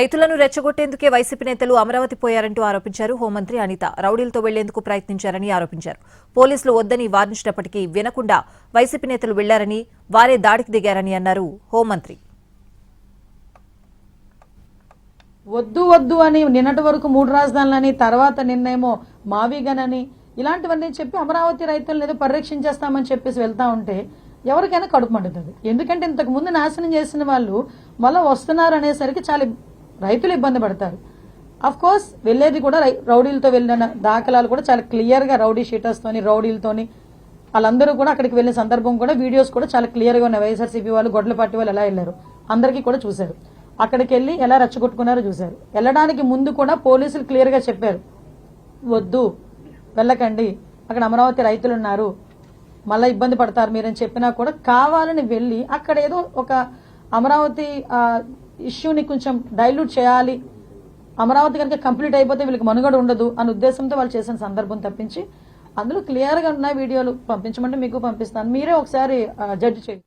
రైతులను రెచ్చగొట్టేందుకే వైసీపీ నేతలు అమరావతి పోయారంటూ ఆరోపించారు హోంమంత్రి అనిత. రౌడీలతో వెళ్లేందుకు ప్రయత్నించారని ఆరోపించారు. పోలీసులు వద్దని వారించినప్పటికీ వినకుండా వైసీపీ నేతలు వెళ్లారని, వారే దాడికి దిగారని అన్నారు హోంమంత్రి. వద్దు వద్దు అని నిన్నటి వరకు 3 రాజధానులని, తర్వాత నిన్నేమో మావిగనని ఇలాంటివన్నీ చెప్పి అమరావతి రైతులను ఏదో పరిరక్షించేస్తామని చెప్పేసి వెళ్తా ఉంటే ఎవరికైనా కడుపు మండుతుంది. ఎందుకంటే ఇంతకు ముందు నాశనం చేసిన వాళ్ళు మళ్ళీ వస్తున్నారు అనేసరికి చాలా రైతులు ఇబ్బంది పడతారు. అఫ్ కోర్స్ వెళ్లేది కూడా రౌడీలతో వెళ్ళిన దాఖలాలు కూడా చాలా క్లియర్ గా రౌడీ షీటర్స్ తోని, రౌడీలతోని వాళ్ళందరూ కూడా అక్కడికి వెళ్లిన సందర్భం కూడా వీడియోస్ కూడా చాలా క్లియర్ గా ఉన్నాయి. వైఎస్ఆర్సీపీ వాళ్ళు, గొడ్లపాటి వాళ్ళు ఎలా వెళ్లారు అందరికీ కూడా చూశారు. అక్కడికి వెళ్లి ఎలా రెచ్చగొట్టుకున్నారో చూశారు. వెళ్ళడానికి ముందు కూడా పోలీసులు క్లియర్ గా చెప్పారు, వద్దు వెళ్ళకండి, అక్కడ అమరావతి రైతులు ఉన్నారు, మళ్ళీ ఇబ్బంది పడతారు మీరని చెప్పినా కూడా కావాలని వెళ్లి అక్కడ ఏదో ఒక అమరావతి ఇష్యూని కొంచెం డైల్యూట్ చేయాలి, అమరావతి కనుక కంప్లీట్ అయిపోతే వీళ్ళకి మనుగడ ఉండదు అనే ఉద్దేశంతో వాళ్ళు చేసిన సందర్భం తప్పించి అందులో క్లియర్ గా ఉన్న వీడియోలు పంపించమంటే మీకు పంపిస్తాను, మీరే ఒకసారి జడ్జి చేయండి.